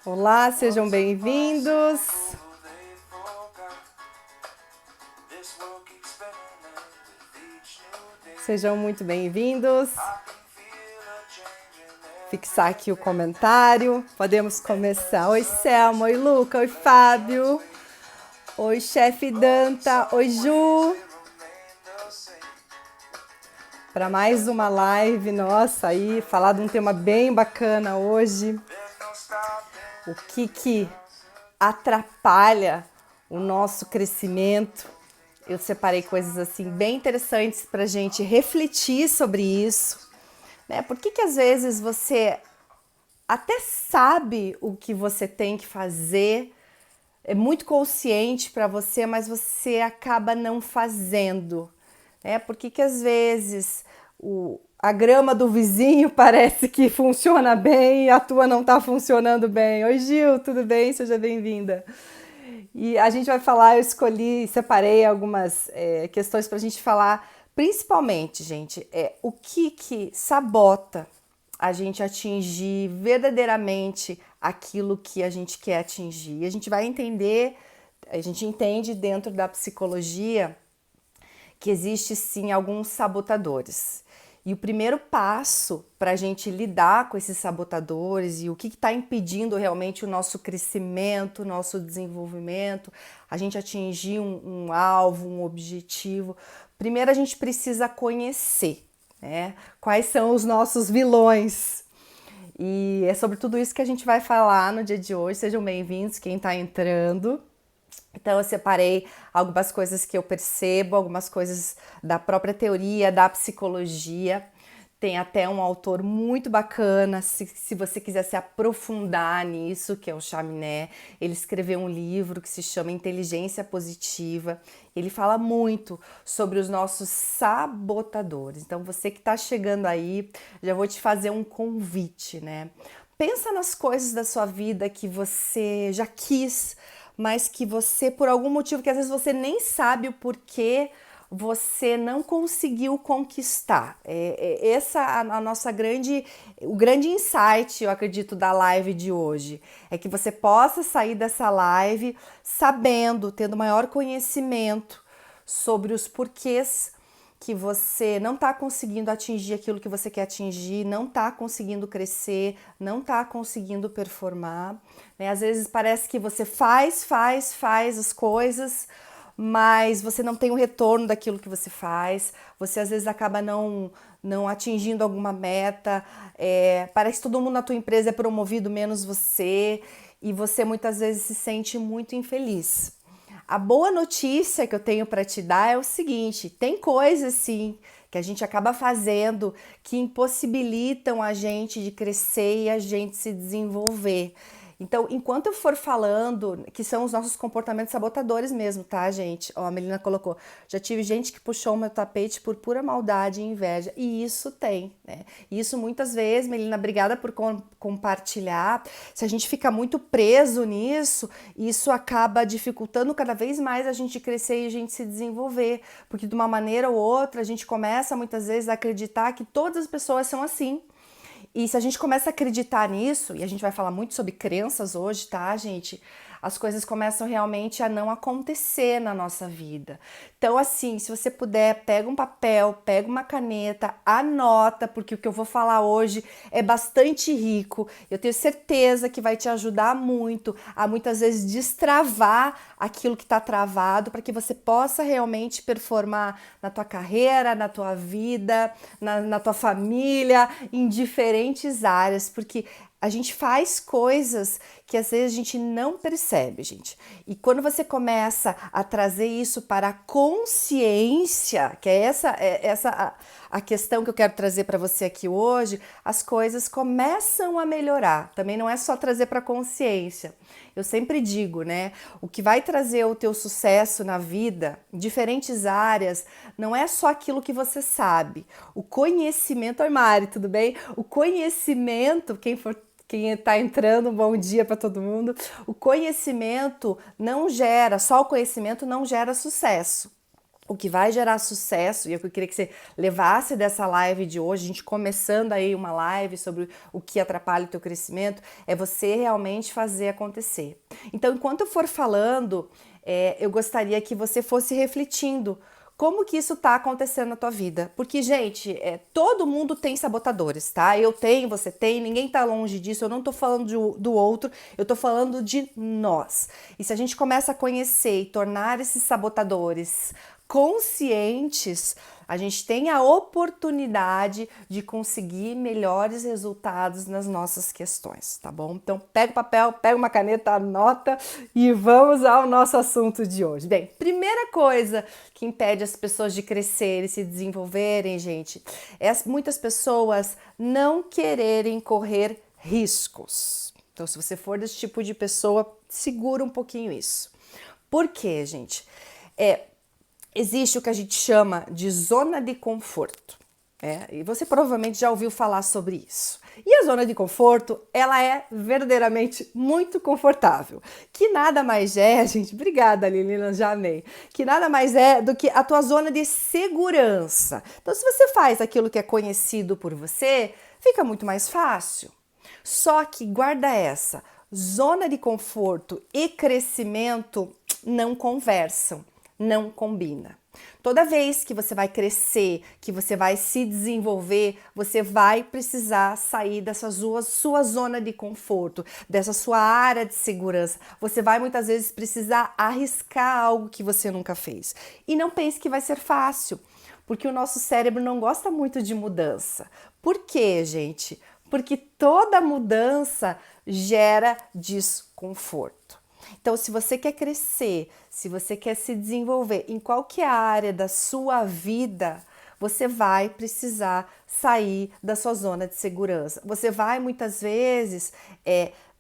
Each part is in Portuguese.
Olá, sejam bem-vindos. Sejam muito bem-vindos. Fixar aqui o comentário. Podemos começar. Oi, Selma. Oi, Luca. Oi, Fábio. Oi, chefe Danta. Oi, Ju. Para mais uma live nossa aí, falar de um tema bem bacana hoje. O que atrapalha o nosso crescimento? Eu separei coisas assim bem interessantes para a gente refletir sobre isso, né? Por que às vezes você até sabe o que você tem que fazer, é muito consciente para você, mas você acaba não fazendo, né? Por que às vezes a grama do vizinho parece que funciona bem e a tua não está funcionando bem? Oi, Gil, tudo bem? Seja bem-vinda. E a gente vai falar, eu separei algumas questões para a gente falar, principalmente, gente, o que sabota a gente atingir verdadeiramente aquilo que a gente quer atingir. E a gente vai entender, a gente entende dentro da psicologia que existe sim alguns sabotadores. E o primeiro passo para a gente lidar com esses sabotadores e o que está impedindo realmente o nosso crescimento, o nosso desenvolvimento, a gente atingir um alvo, um objetivo, primeiro a gente precisa conhecer, né, quais são os nossos vilões. E é sobre tudo isso que a gente vai falar no dia de hoje. Sejam bem-vindos quem está entrando. Então eu separei algumas coisas que eu percebo, algumas coisas da própria teoria, da psicologia. Tem até um autor muito bacana, se você quiser se aprofundar nisso, que é o Chaminé. Ele escreveu um livro que se chama Inteligência Positiva. Ele fala muito sobre os nossos sabotadores. Então você que está chegando aí, já vou te fazer um convite, né? Pensa nas coisas da sua vida que você já quis, mas que você, por algum motivo que às vezes você nem sabe o porquê, você não conseguiu conquistar. Essa a nossa o grande insight, eu acredito, da live de hoje. É que você possa sair dessa live sabendo, tendo maior conhecimento sobre os porquês que você não está conseguindo atingir aquilo que você quer atingir, não está conseguindo crescer, não está conseguindo performar, né? Às vezes parece que você faz as coisas, mas você não tem o retorno daquilo que você faz, você às vezes acaba não atingindo alguma meta, parece que todo mundo na tua empresa é promovido menos você, e você muitas vezes se sente muito infeliz. A boa notícia que eu tenho para te dar é o seguinte: tem coisas sim que a gente acaba fazendo que impossibilitam a gente de crescer e a gente se desenvolver. Então, enquanto eu for falando, que são os nossos comportamentos sabotadores mesmo, tá, gente? Ó, a Melina colocou, já tive gente que puxou o meu tapete por pura maldade e inveja. E isso tem, né? Isso muitas vezes, Melina, obrigada por compartilhar. Se a gente fica muito preso nisso, isso acaba dificultando cada vez mais a gente crescer e a gente se desenvolver. Porque de uma maneira ou outra, a gente começa muitas vezes a acreditar que todas as pessoas são assim. E se a gente começa a acreditar nisso, e a gente vai falar muito sobre crenças hoje, tá, gente? As coisas começam realmente a não acontecer na nossa vida. Então, assim, se você puder, pega um papel, pega uma caneta, anota, porque o que eu vou falar hoje é bastante rico. Eu tenho certeza que vai te ajudar muito a muitas vezes destravar aquilo que está travado, para que você possa realmente performar na tua carreira, na tua vida, na tua família, em diferentes áreas, porque a gente faz coisas que às vezes a gente não percebe, gente. E quando você começa a trazer isso para a consciência, que é essa a questão que eu quero trazer para você aqui hoje, as coisas começam a melhorar. Também não é só trazer para a consciência. Eu sempre digo, né? O que vai trazer o teu sucesso na vida, em diferentes áreas, não é só aquilo que você sabe. O conhecimento, oi Mari, tudo bem? O conhecimento, quem está entrando, um bom dia para todo mundo. O conhecimento não gera, só o conhecimento não gera sucesso. o que vai gerar sucesso, e é o que eu queria que você levasse dessa live de hoje, a gente começando aí uma live sobre o que atrapalha o teu crescimento, é você realmente fazer acontecer. Então, enquanto eu for falando, eu gostaria que você fosse refletindo como que isso tá acontecendo na tua vida. Porque, gente, todo mundo tem sabotadores, tá? Eu tenho, você tem, ninguém tá longe disso. Eu não tô falando do outro, eu tô falando de nós. E se a gente começa a conhecer e tornar esses sabotadores conscientes, a gente tem a oportunidade de conseguir melhores resultados nas nossas questões, tá bom? Então, pega o papel, pega uma caneta, anota e vamos ao nosso assunto de hoje. Bem, primeira coisa que impede as pessoas de crescerem, se desenvolverem, gente, é muitas pessoas não quererem correr riscos. Então, se você for desse tipo de pessoa, segura um pouquinho isso. Por quê, gente? Existe o que a gente chama de zona de conforto. E você provavelmente já ouviu falar sobre isso. E a zona de conforto, ela é verdadeiramente muito confortável. Que nada mais é, gente, obrigada Lilina, já amei. Que nada mais é do que a tua zona de segurança. Então, se você faz aquilo que é conhecido por você, fica muito mais fácil. Só que guarda essa, zona de conforto e crescimento não conversam. Não combina. Toda vez que você vai crescer, que você vai se desenvolver, você vai precisar sair dessa sua zona de conforto, dessa sua área de segurança. Você vai muitas vezes precisar arriscar algo que você nunca fez. E não pense que vai ser fácil, porque o nosso cérebro não gosta muito de mudança. Por quê, gente? Porque toda mudança gera desconforto. Então, se você quer crescer, se você quer se desenvolver em qualquer área da sua vida, você vai precisar sair da sua zona de segurança. Você vai muitas vezes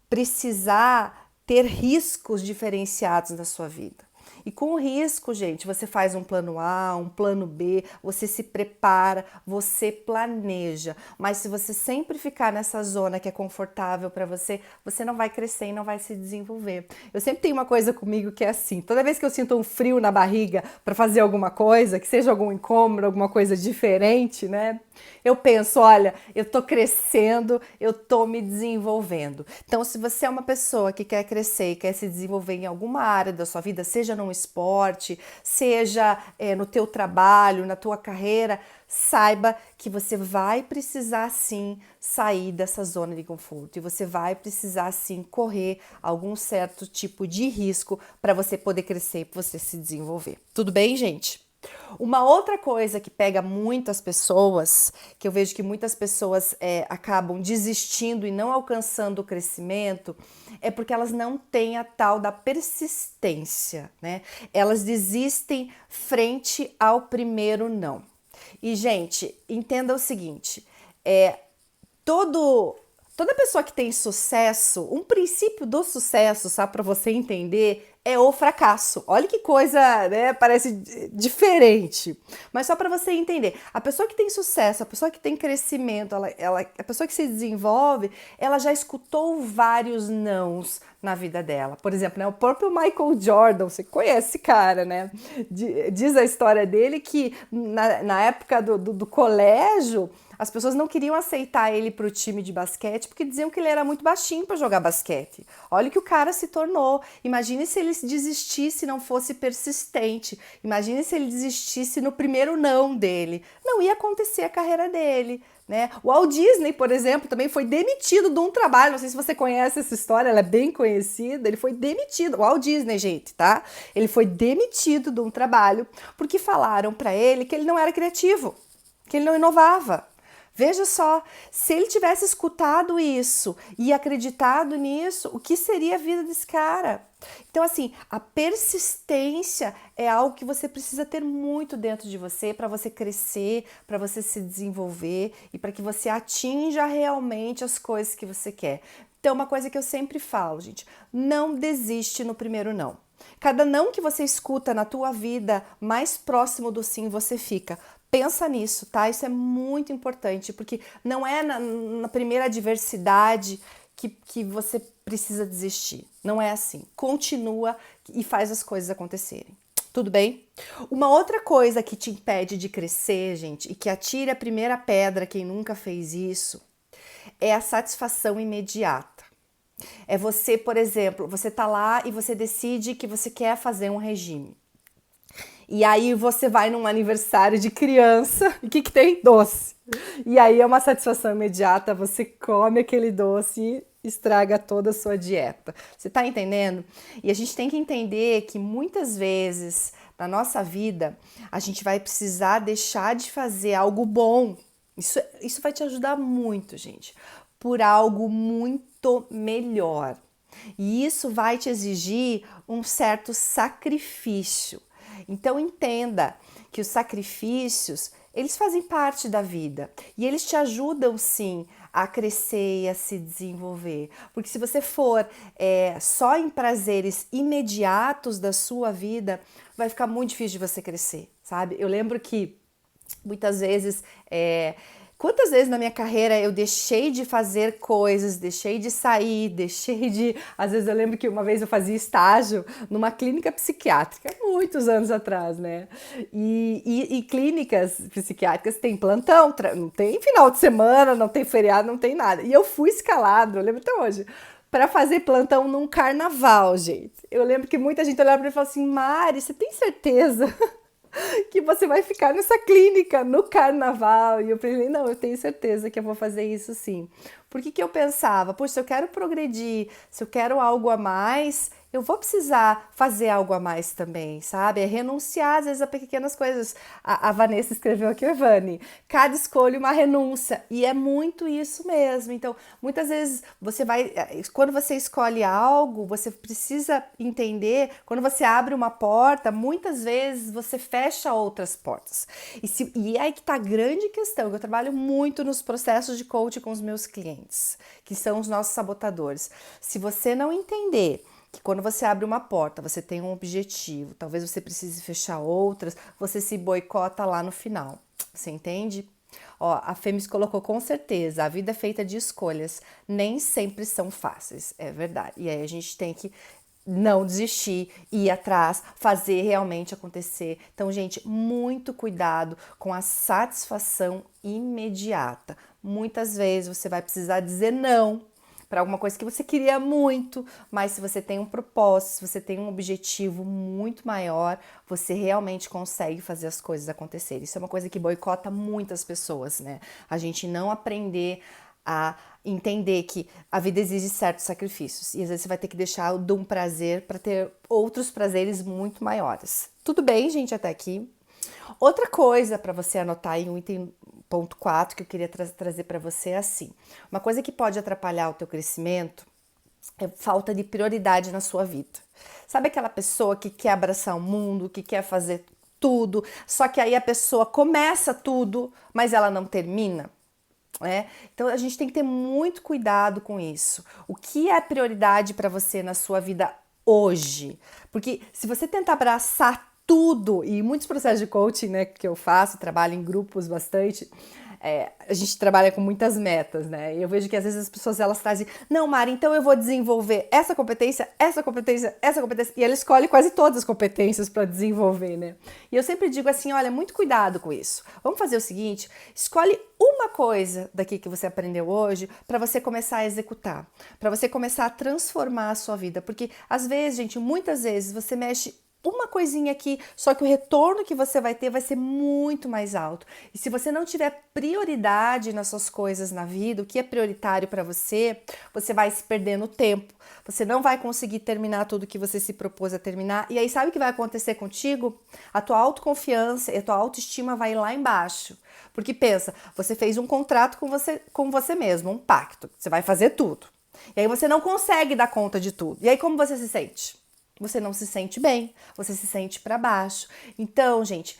precisar ter riscos diferenciados na sua vida. E com o risco, gente, você faz um plano A, um plano B, você se prepara, você planeja. Mas se você sempre ficar nessa zona que é confortável para você, você não vai crescer e não vai se desenvolver. Eu sempre tenho uma coisa comigo que é assim, toda vez que eu sinto um frio na barriga para fazer alguma coisa, que seja algum incômodo, alguma coisa diferente, né? Eu penso, olha, eu tô crescendo, eu tô me desenvolvendo. Então, se você é uma pessoa que quer crescer e quer se desenvolver em alguma área da sua vida, seja num esporte, seja no teu trabalho, na tua carreira, saiba que você vai precisar sim sair dessa zona de conforto e você vai precisar sim correr algum certo tipo de risco para você poder crescer, para você se desenvolver. Tudo bem, gente? Uma outra coisa que pega muitas pessoas, que eu vejo que muitas pessoas acabam desistindo e não alcançando o crescimento, é porque elas não têm a tal da persistência, né? Elas desistem frente ao primeiro não. E, gente, entenda o seguinte, toda pessoa que tem sucesso, um princípio do sucesso, sabe, para você entender, é o fracasso. Olha que coisa, né, parece diferente. Mas só para você entender, a pessoa que tem sucesso, a pessoa que tem crescimento, a pessoa que se desenvolve, ela já escutou vários nãos na vida dela. Por exemplo, né, o próprio Michael Jordan, você conhece esse cara, né? Diz a história dele que na época do colégio, as pessoas não queriam aceitar ele para o time de basquete porque diziam que ele era muito baixinho para jogar basquete. Olha o que o cara se tornou. Imagine se ele desistisse e não fosse persistente. Imagine se ele desistisse no primeiro não dele. Não ia acontecer a carreira dele. Né? O Walt Disney, por exemplo, também foi demitido de um trabalho. Não sei se você conhece essa história, ela é bem conhecida. Ele foi demitido. O Walt Disney, gente, tá? Ele foi demitido de um trabalho porque falaram para ele que ele não era criativo, que ele não inovava. Veja só, se ele tivesse escutado isso e acreditado nisso, o que seria a vida desse cara? Então, assim, a persistência é algo que você precisa ter muito dentro de você para você crescer, para você se desenvolver e para que você atinja realmente as coisas que você quer. Então, uma coisa que eu sempre falo, gente, não desiste no primeiro não. Cada não que você escuta na tua vida, mais próximo do sim você fica. Pensa nisso, tá? Isso é muito importante, porque não é na primeira adversidade que você precisa desistir. Não é assim. Continua e faz as coisas acontecerem. Tudo bem? Uma outra coisa que te impede de crescer, gente, e que atire a primeira pedra quem nunca fez isso, é a satisfação imediata. É você, por exemplo, você tá lá e você decide que você quer fazer um regime. E aí você vai num aniversário de criança e o que tem? Doce. E aí é uma satisfação imediata, você come aquele doce e estraga toda a sua dieta. Você tá entendendo? E a gente tem que entender que muitas vezes na nossa vida a gente vai precisar deixar de fazer algo bom. Isso vai te ajudar muito, gente, por algo muito melhor. E isso vai te exigir um certo sacrifício. Então entenda que os sacrifícios, eles fazem parte da vida e eles te ajudam sim a crescer e a se desenvolver. Porque se você for só em prazeres imediatos da sua vida, vai ficar muito difícil de você crescer, sabe? Eu lembro que muitas vezes... Quantas vezes na minha carreira eu deixei de fazer coisas, deixei de sair, deixei de... Às vezes eu lembro que uma vez eu fazia estágio numa clínica psiquiátrica, muitos anos atrás, né? E clínicas psiquiátricas tem plantão, não tem final de semana, não tem feriado, não tem nada. E eu fui escalado, eu lembro até hoje, para fazer plantão num carnaval, gente. Eu lembro que muita gente olhava para mim e falava assim, Mari, você tem certeza que você vai ficar nessa clínica no carnaval? E eu falei, não, eu tenho certeza que eu vou fazer isso sim. Por que eu pensava, poxa, se eu quero progredir, se eu quero algo a mais, eu vou precisar fazer algo a mais também, sabe? É renunciar às vezes a pequenas coisas. A Vanessa escreveu aqui, Evane, cada escolha uma renúncia, e é muito isso mesmo. Então, muitas vezes quando você escolhe algo, você precisa entender, quando você abre uma porta, muitas vezes você fecha outras portas. E aí que tá a grande questão, que eu trabalho muito nos processos de coaching com os meus clientes, que são os nossos sabotadores. Se você não entender que quando você abre uma porta, você tem um objetivo, talvez você precise fechar outras, você se boicota lá no final. Você entende? Ó, a Fêmis colocou com certeza, a vida é feita de escolhas, nem sempre são fáceis, é verdade. E aí a gente tem que não desistir, ir atrás, fazer realmente acontecer. Então, gente, muito cuidado com a satisfação imediata. Muitas vezes você vai precisar dizer não para alguma coisa que você queria muito, mas se você tem um propósito, se você tem um objetivo muito maior, você realmente consegue fazer as coisas acontecerem. Isso é uma coisa que boicota muitas pessoas, né? A gente não aprender a entender que a vida exige certos sacrifícios e às vezes você vai ter que deixar de um prazer para ter outros prazeres muito maiores. Tudo bem, gente, até aqui? Outra coisa para você anotar aí, um item ponto 4 que eu queria trazer para você é assim. Uma coisa que pode atrapalhar o teu crescimento é falta de prioridade na sua vida. Sabe aquela pessoa que quer abraçar o mundo, que quer fazer tudo, só que aí a pessoa começa tudo, mas ela não termina? Então a gente tem que ter muito cuidado com isso. O que é prioridade para você na sua vida hoje? Porque se você tentar abraçar tudo, e muitos processos de coaching, né, que eu faço, trabalho em grupos bastante, a gente trabalha com muitas metas, né? E eu vejo que às vezes as pessoas elas trazem, não, Mari, então eu vou desenvolver essa competência, essa competência, essa competência, e ela escolhe quase todas as competências para desenvolver, né? E eu sempre digo assim, olha, muito cuidado com isso. Vamos fazer o seguinte, escolhe uma coisa daqui que você aprendeu hoje para você começar a executar, para você começar a transformar a sua vida, porque às vezes, gente, muitas vezes você mexe uma coisinha aqui, só que o retorno que você vai ter vai ser muito mais alto. E se você não tiver prioridade nas suas coisas na vida, o que é prioritário para você, você vai se perder no tempo. Você não vai conseguir terminar tudo que você se propôs a terminar. E aí sabe o que vai acontecer contigo? A tua autoconfiança e a tua autoestima vai lá embaixo. Porque pensa, você fez um contrato com você mesmo, um pacto. Você vai fazer tudo. E aí você não consegue dar conta de tudo. E aí como você se sente? Você não se sente bem, você se sente para baixo. Então, gente,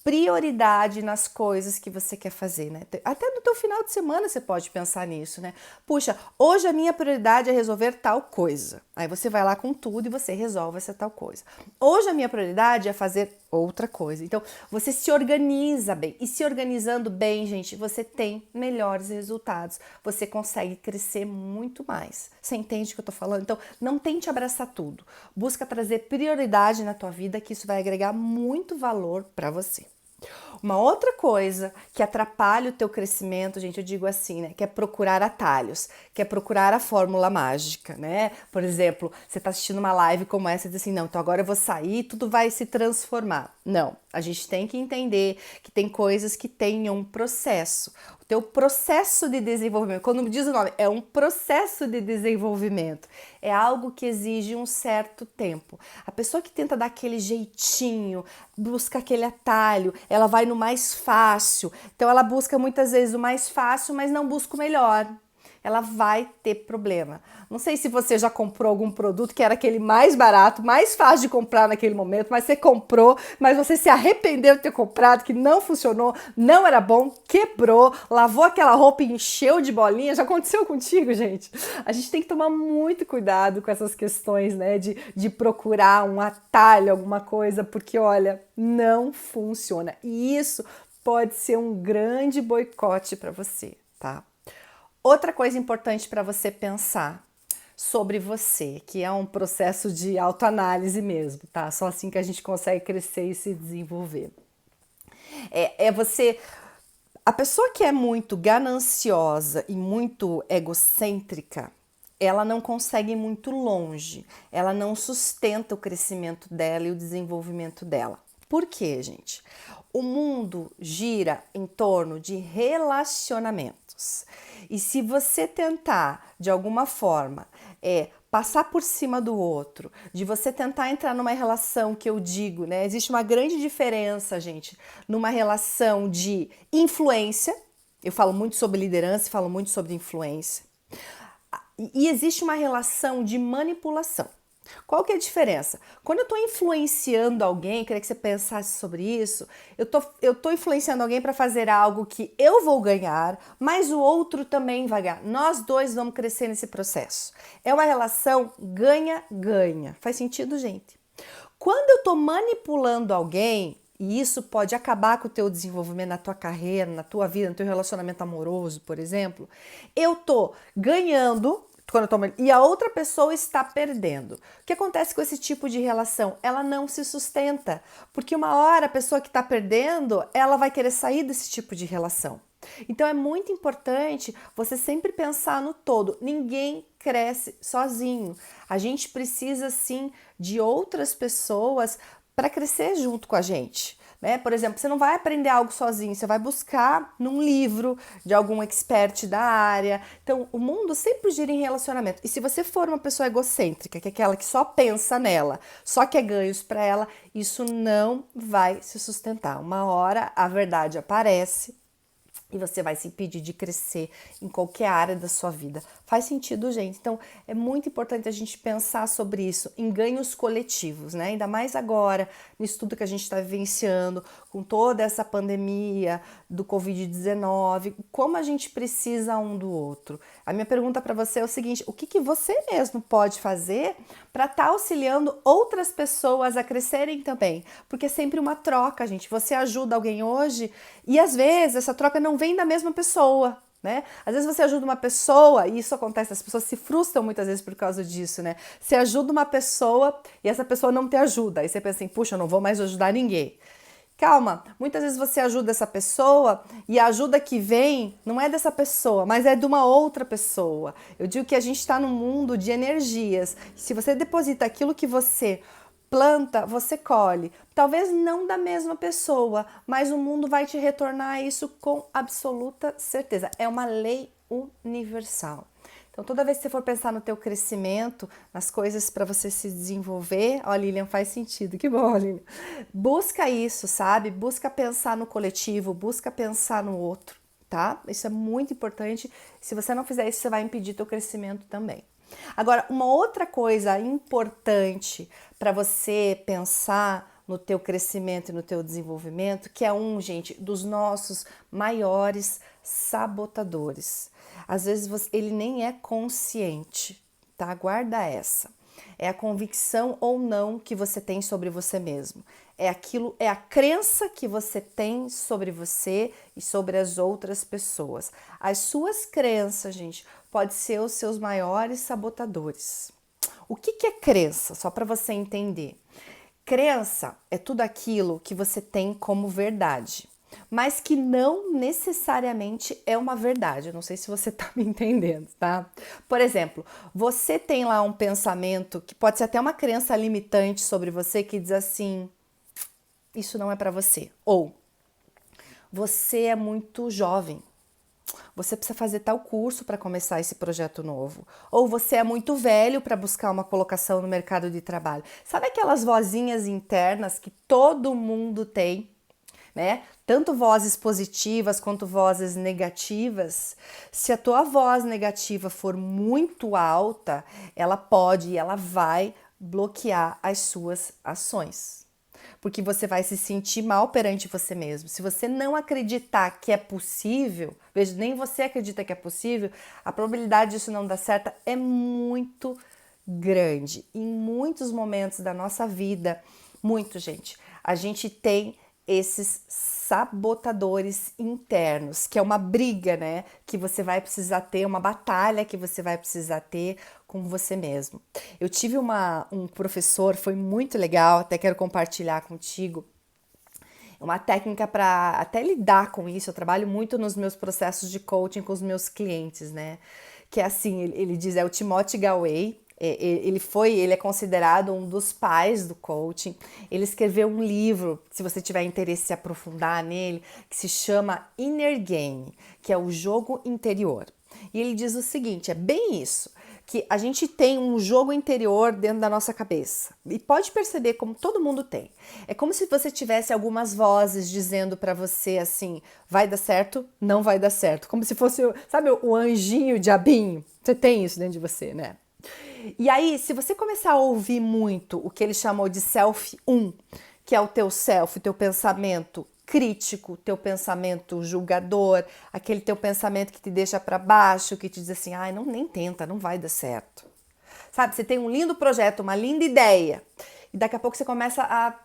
prioridade nas coisas que você quer fazer, né? Até no teu final de semana você pode pensar nisso, né? Puxa, hoje a minha prioridade é resolver tal coisa. Aí você vai lá com tudo e você resolve essa tal coisa. Hoje a minha prioridade é fazer outra coisa. Então, você se organiza bem. E se organizando bem, gente, você tem melhores resultados. Você consegue crescer muito mais. Você entende o que eu tô falando? Então, não tente abraçar tudo. Busca trazer prioridade na tua vida, que isso vai agregar muito valor para você. Uma outra coisa que atrapalha o teu crescimento, gente, eu digo assim, né, que é procurar atalhos, que é procurar a fórmula mágica, né? Por exemplo, você tá assistindo uma live como essa e diz assim, não, então agora eu vou sair, tudo vai se transformar. Não, a gente tem que entender que tem coisas que têm um processo. O teu processo de desenvolvimento, quando diz o nome, é um processo de desenvolvimento. É algo que exige um certo tempo. A pessoa que tenta dar aquele jeitinho, busca aquele atalho, ela vai no mais fácil. Então ela busca muitas vezes o mais fácil, mas não busca o melhor. Ela vai ter problema. Não sei se você já comprou algum produto que era aquele mais barato, mais fácil de comprar naquele momento, mas você comprou, mas você se arrependeu de ter comprado, que não funcionou, não era bom, quebrou, lavou aquela roupa e encheu de bolinha. Já aconteceu contigo, gente? A gente tem que tomar muito cuidado com essas questões, né, de procurar um atalho, alguma coisa, porque, olha, não funciona. E isso pode ser um grande boicote para você, tá? Outra coisa importante para você pensar sobre você, que é um processo de autoanálise mesmo, tá? Só assim que a gente consegue crescer e se desenvolver. É você. A pessoa que é muito gananciosa e muito egocêntrica, ela não consegue ir muito longe, ela não sustenta o crescimento dela e o desenvolvimento dela. Por quê, gente? O mundo gira em torno de relacionamentos. E se você tentar, de alguma forma, passar por cima do outro, de você tentar entrar numa relação que eu digo, né? Existe uma grande diferença, gente, numa relação de influência. Eu falo muito sobre liderança, falo muito sobre influência. E existe uma relação de manipulação. Qual que é a diferença? Quando eu estou influenciando alguém, queria que você pensasse sobre isso, eu tô influenciando alguém para fazer algo que eu vou ganhar, mas o outro também vai ganhar. Nós dois vamos crescer nesse processo. É uma relação ganha-ganha. Faz sentido, gente? Quando eu estou manipulando alguém, e isso pode acabar com o teu desenvolvimento na tua carreira, na tua vida, no teu relacionamento amoroso, por exemplo, eu tô ganhando e a outra pessoa está perdendo. O que acontece com esse tipo de relação? Ela não se sustenta, porque uma hora a pessoa que está perdendo, ela vai querer sair desse tipo de relação. Então é muito importante você sempre pensar no todo. Ninguém cresce sozinho. A gente precisa sim de outras pessoas para crescer junto com a gente. Né? Por exemplo, você não vai aprender algo sozinho, você vai buscar num livro de algum expert da área. Então, o mundo sempre gira em relacionamento. E se você for uma pessoa egocêntrica, que é aquela que só pensa nela, só quer ganhos para ela, isso não vai se sustentar. Uma hora a verdade aparece e você vai se impedir de crescer em qualquer área da sua vida. Faz sentido, gente? Então, é muito importante a gente pensar sobre isso, em ganhos coletivos, né? Ainda mais agora, nisso tudo que a gente está vivenciando, com toda essa pandemia do Covid-19, como a gente precisa um do outro. A minha pergunta para você é o seguinte, o que você mesmo pode fazer para estar auxiliando outras pessoas a crescerem também? Porque é sempre uma troca, gente. Você ajuda alguém hoje e às vezes essa troca não vem da mesma pessoa, né? Às vezes você ajuda uma pessoa e isso acontece, as pessoas se frustram muitas vezes por causa disso, né? Você ajuda uma pessoa e essa pessoa não te ajuda. Aí você pensa assim, puxa, eu não vou mais ajudar ninguém. Calma, muitas vezes você ajuda essa pessoa e a ajuda que vem não é dessa pessoa, mas é de uma outra pessoa. Eu digo que a gente está num mundo de energias. Se você deposita aquilo que você planta, você colhe. Talvez não da mesma pessoa, mas o mundo vai te retornar isso com absoluta certeza. É uma lei universal. Então, toda vez que você for pensar no teu crescimento, nas coisas para você se desenvolver, ó, Lilian, faz sentido, que bom, Lilian. Busca isso, sabe? Busca pensar no coletivo, busca pensar no outro, tá? Isso é muito importante. Se você não fizer isso, você vai impedir teu crescimento também. Agora, uma outra coisa importante para você pensar no teu crescimento e no teu desenvolvimento, que é gente, dos nossos maiores sabotadores. Às vezes ele nem é consciente, tá? Guarda essa. É a convicção ou não que você tem sobre você mesmo. É a crença que você tem sobre você e sobre as outras pessoas. As suas crenças, gente, podem ser os seus maiores sabotadores. O que é crença? Só para você entender. Crença é tudo aquilo que você tem como verdade, mas que não necessariamente é uma verdade. Eu não sei se você está me entendendo, tá? Por exemplo, você tem lá um pensamento que pode ser até uma crença limitante sobre você que diz assim: isso não é para você. Ou você é muito jovem. Você precisa fazer tal curso para começar esse projeto novo. Ou você é muito velho para buscar uma colocação no mercado de trabalho. Sabe aquelas vozinhas internas que todo mundo tem, né? Tanto vozes positivas quanto vozes negativas. Se a tua voz negativa for muito alta, ela pode e ela vai bloquear as suas ações. Porque você vai se sentir mal perante você mesmo. Se você não acreditar que é possível, veja, nem você acredita que é possível, a probabilidade disso não dar certo é muito grande. Em muitos momentos da nossa vida, gente, a gente tem esses sabotadores internos, que é uma briga, né? Que você vai precisar ter, uma batalha que você vai precisar ter com você mesmo. Eu tive um professor, foi muito legal, até quero compartilhar contigo, uma técnica para até lidar com isso. Eu trabalho muito nos meus processos de coaching com os meus clientes, né? Que é assim, ele diz, é o Timothy Galway. Ele é considerado um dos pais do coaching. Ele escreveu um livro, se você tiver interesse em se aprofundar nele, que se chama Inner Game, que é o jogo interior. E ele diz o seguinte, é bem isso, que a gente tem um jogo interior dentro da nossa cabeça. E pode perceber como todo mundo tem. É como se você tivesse algumas vozes dizendo para você assim, vai dar certo, não vai dar certo. Como se fosse, sabe, o anjinho, o diabinho. Você tem isso dentro de você, né? E aí, se você começar a ouvir muito o que ele chamou de self 1, que é o teu self, o teu pensamento crítico, teu pensamento julgador, aquele teu pensamento que te deixa para baixo, que te diz assim, ai, não, nem tenta, não vai dar certo. Sabe, você tem um lindo projeto, uma linda ideia, e daqui a pouco você começa a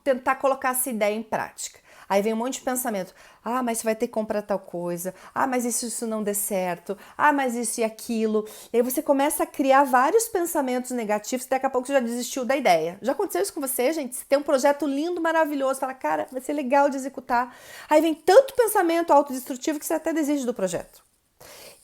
tentar colocar essa ideia em prática. Aí vem um monte de pensamento. Ah, mas você vai ter que comprar tal coisa. Ah, mas isso não der certo. Ah, mas isso e aquilo. E aí você começa a criar vários pensamentos negativos e daqui a pouco você já desistiu da ideia. Já aconteceu isso com você, gente? Você tem um projeto lindo, maravilhoso. Fala, cara, vai ser legal de executar. Aí vem tanto pensamento autodestrutivo que você até desiste do projeto.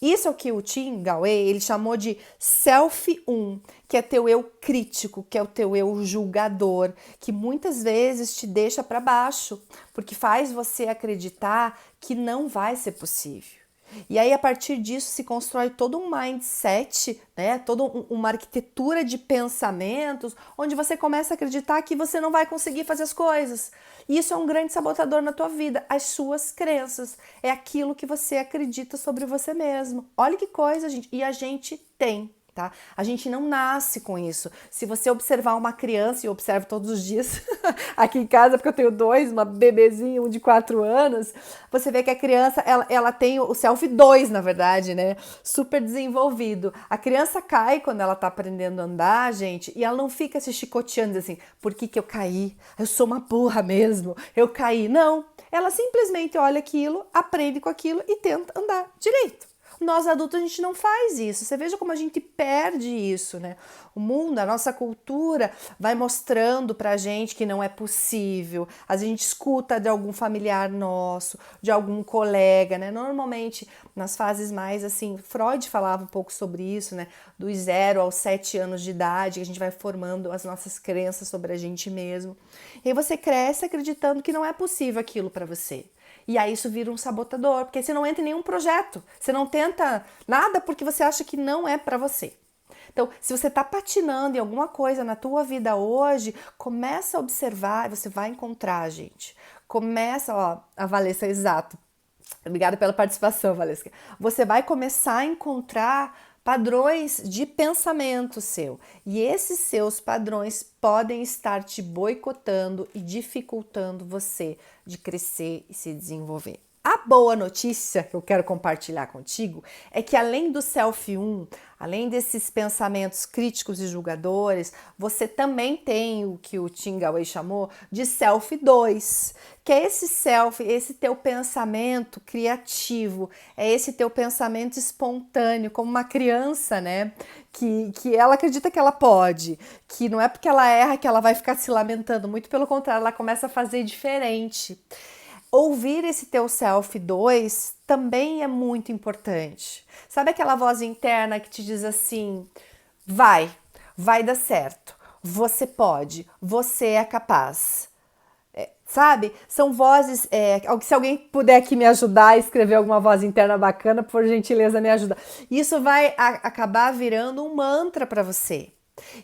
Isso é o que o Tim Galway, ele chamou de self 1, que é teu eu crítico, que é o teu eu julgador, que muitas vezes te deixa para baixo, porque faz você acreditar que não vai ser possível. E aí, a partir disso, se constrói todo um mindset, né? Toda uma arquitetura de pensamentos, onde você começa a acreditar que você não vai conseguir fazer as coisas. E isso é um grande sabotador na tua vida, as suas crenças. É aquilo que você acredita sobre você mesmo. Olha que coisa, gente. E a gente tem. Tá? A gente não nasce com isso. Se você observar uma criança, e eu observo todos os dias aqui em casa, porque eu tenho dois, uma bebezinha, um de 4 anos, você vê que a criança, ela tem o self 2, na verdade, né? Super desenvolvido. A criança cai quando ela tá aprendendo a andar, gente, e ela não fica se chicoteando assim, por que eu caí? Eu sou uma burra mesmo, eu caí. Não, ela simplesmente olha aquilo, aprende com aquilo e tenta andar direito. Nós adultos a gente não faz isso. Você veja como a gente perde isso, né? O mundo, a nossa cultura vai mostrando pra gente que não é possível. A gente escuta de algum familiar nosso, de algum colega, né? Normalmente, nas fases mais assim, Freud falava um pouco sobre isso, né? Dos 0 aos 7 anos de idade, que a gente vai formando as nossas crenças sobre a gente mesmo. E aí você cresce acreditando que não é possível aquilo pra você. E aí isso vira um sabotador, porque você não entra em nenhum projeto, você não tenta nada porque você acha que não é para você. Então, se você está patinando em alguma coisa na tua vida hoje, começa a observar e você vai encontrar, gente. Começa, ó, a Valesca, exato. Obrigada pela participação, Valesca. Você vai começar a encontrar padrões de pensamento seu. E esses seus padrões podem estar te boicotando e dificultando você de crescer e se desenvolver. A boa notícia que eu quero compartilhar contigo é que além do Self 1, além desses pensamentos críticos e julgadores, você também tem o que o Tim Gawey chamou de Self 2, que é esse self, esse teu pensamento criativo, é esse teu pensamento espontâneo, como uma criança, né? Que ela acredita que ela pode, que não é porque ela erra que ela vai ficar se lamentando, muito pelo contrário, ela começa a fazer diferente. Ouvir esse teu self 2 também é muito importante. Sabe aquela voz interna que te diz assim: vai dar certo, você pode, você é capaz. Sabe? São vozes. Se alguém puder aqui me ajudar a escrever alguma voz interna bacana, por gentileza, me ajuda. Isso vai acabar virando um mantra para você.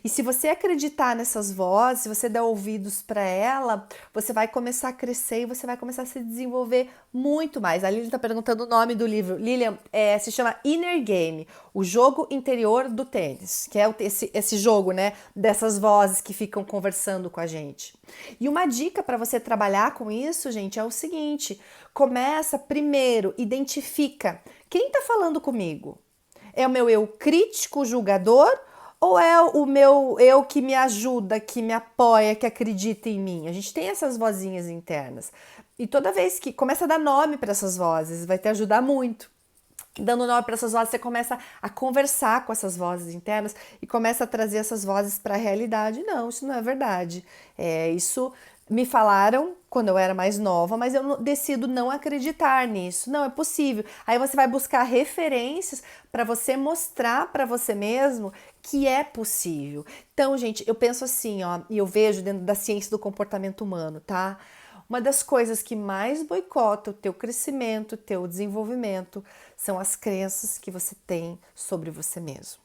E se você acreditar nessas vozes, se você der ouvidos para ela, você vai começar a crescer e você vai começar a se desenvolver muito mais. A Lilian está perguntando o nome do livro. Lilian, se chama Inner Game, o jogo interior do tênis, que é esse jogo, né, dessas vozes que ficam conversando com a gente. E uma dica para você trabalhar com isso, gente, é o seguinte: começa primeiro, identifica quem está falando comigo. É o meu eu crítico, julgador? Ou é o meu eu que me ajuda, que me apoia, que acredita em mim? A gente tem essas vozinhas internas. E toda vez que começa a dar nome para essas vozes, vai te ajudar muito. Dando nome para essas vozes, você começa a conversar com essas vozes internas e começa a trazer essas vozes para a realidade. Não, isso não é verdade. Isso me falaram quando eu era mais nova, mas eu decido não acreditar nisso. Não, é possível. Aí você vai buscar referências para você mostrar para você mesmo que é possível. Então, gente, eu penso assim, ó, e eu vejo dentro da ciência do comportamento humano, tá? Uma das coisas que mais boicota o teu crescimento, o teu desenvolvimento, são as crenças que você tem sobre você mesmo.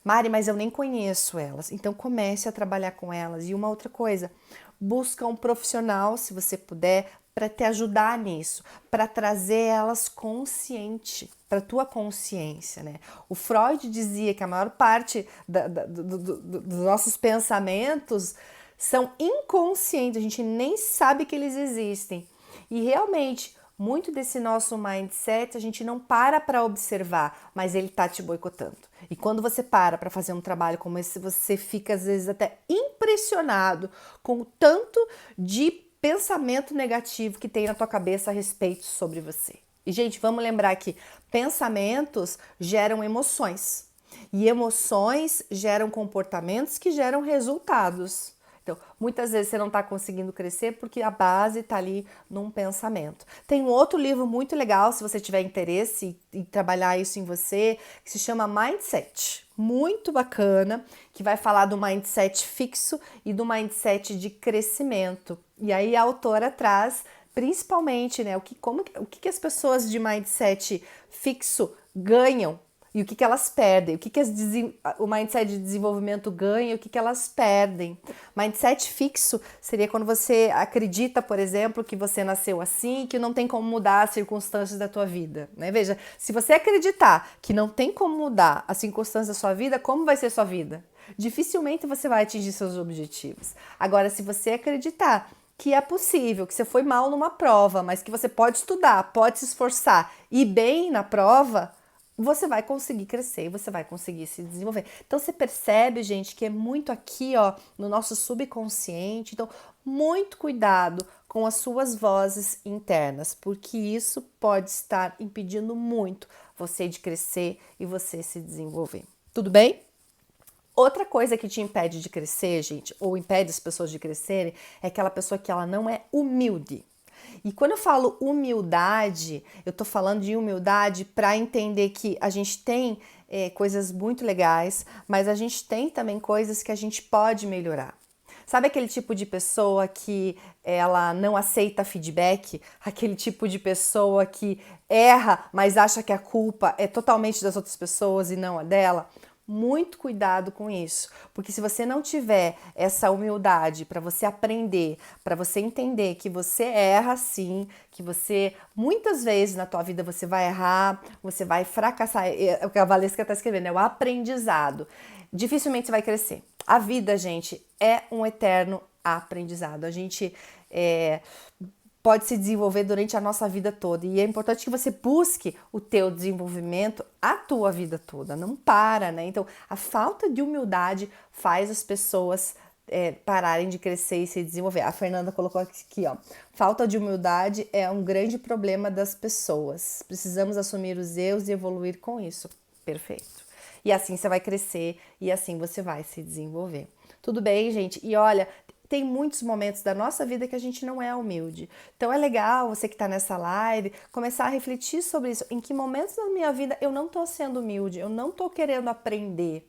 Mari, mas eu nem conheço elas, então comece a trabalhar com elas. E uma outra coisa, busca um profissional, se você puder, para te ajudar nisso, para trazer elas consciente, para tua consciência, né? O Freud dizia que a maior parte dos nossos pensamentos são inconscientes, a gente nem sabe que eles existem. E realmente, muito desse nosso mindset a gente não para observar, mas ele tá te boicotando. E quando você para fazer um trabalho como esse, você fica às vezes até impressionado com o tanto de pensamento negativo que tem na tua cabeça a respeito sobre você. E, gente, vamos lembrar que pensamentos geram emoções. E emoções geram comportamentos que geram resultados. Então, muitas vezes você não está conseguindo crescer porque a base está ali num pensamento. Tem um outro livro muito legal, se você tiver interesse em trabalhar isso em você, que se chama Mindset. Muito bacana, que vai falar do mindset fixo e do mindset de crescimento. E aí a autora traz principalmente, né, o que as pessoas de mindset fixo ganham e o que elas perdem, o mindset de desenvolvimento ganha e o que elas perdem. Mindset fixo seria quando você acredita, por exemplo, que você nasceu assim, que não tem como mudar as circunstâncias da tua vida, né? Veja, se você acreditar que não tem como mudar as circunstâncias da sua vida, como vai ser sua vida? Dificilmente você vai atingir seus objetivos. Agora, se você acreditar que é possível, que você foi mal numa prova, mas que você pode estudar, pode se esforçar e bem na prova, você vai conseguir crescer, você vai conseguir se desenvolver. Então você percebe, gente, que é muito aqui, ó, no nosso subconsciente. Então, muito cuidado com as suas vozes internas, porque isso pode estar impedindo muito você de crescer e você se desenvolver. Tudo bem? Outra coisa que te impede de crescer, gente, ou impede as pessoas de crescerem, é aquela pessoa que ela não é humilde. E quando eu falo humildade, eu tô falando de humildade para entender que a gente tem coisas muito legais, mas a gente tem também coisas que a gente pode melhorar. Sabe aquele tipo de pessoa que ela não aceita feedback? Aquele tipo de pessoa que erra, mas acha que a culpa é totalmente das outras pessoas e não a dela? Muito cuidado com isso, porque se você não tiver essa humildade para você aprender, para você entender que você erra sim, que você muitas vezes na tua vida você vai errar, você vai fracassar, é o que a Valesca está escrevendo, é o aprendizado. Dificilmente você vai crescer. A vida, gente, é um eterno aprendizado. A gente pode se desenvolver durante a nossa vida toda. E é importante que você busque o teu desenvolvimento a tua vida toda. Não para, né? Então, a falta de humildade faz as pessoas pararem de crescer e se desenvolver. A Fernanda colocou aqui, ó. Falta de humildade é um grande problema das pessoas. Precisamos assumir os erros e evoluir com isso. Perfeito. E assim você vai crescer e assim você vai se desenvolver. Tudo bem, gente? E olha, tem muitos momentos da nossa vida que a gente não é humilde. Então é legal você que está nessa live começar a refletir sobre isso. Em que momentos da minha vida eu não estou sendo humilde, eu não estou querendo aprender.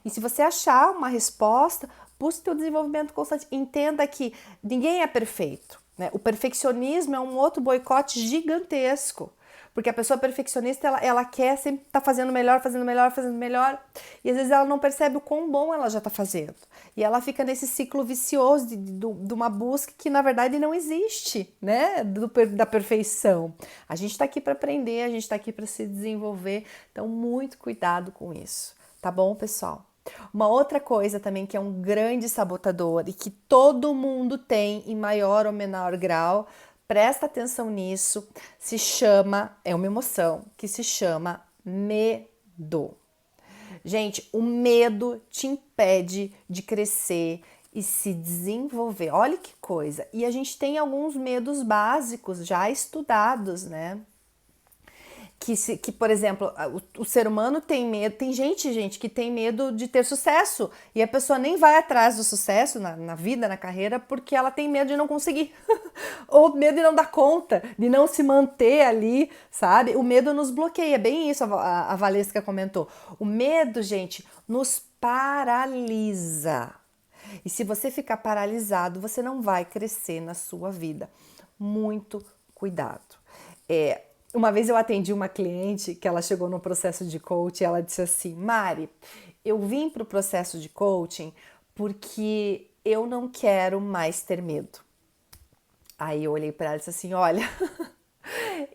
E se você achar uma resposta, busque o teu desenvolvimento constante. Entenda que ninguém é perfeito, né? O perfeccionismo é um outro boicote gigantesco. Porque a pessoa perfeccionista, ela quer sempre estar fazendo melhor, fazendo melhor, fazendo melhor. E às vezes ela não percebe o quão bom ela já está fazendo. E ela fica nesse ciclo vicioso de uma busca que na verdade não existe, né? Da perfeição. A gente está aqui para aprender, a gente está aqui para se desenvolver. Então, muito cuidado com isso. Tá bom, pessoal? Uma outra coisa também que é um grande sabotador e que todo mundo tem em maior ou menor grau, presta atenção nisso, é uma emoção que se chama medo. Gente, o medo te impede de crescer e se desenvolver. Olha que coisa. E a gente tem alguns medos básicos já estudados, né? Que, por exemplo, o ser humano tem medo, tem gente que tem medo de ter sucesso e a pessoa nem vai atrás do sucesso na vida, na carreira, porque ela tem medo de não conseguir, ou medo de não dar conta, de não se manter ali, sabe? O medo nos bloqueia, bem isso a Valesca comentou. O medo, gente, nos paralisa. E se você ficar paralisado, você não vai crescer na sua vida. Muito cuidado. Uma vez eu atendi uma cliente que ela chegou no processo de coaching e ela disse assim: Mari, eu vim para o processo de coaching porque eu não quero mais ter medo. Aí eu olhei para ela e disse assim: olha,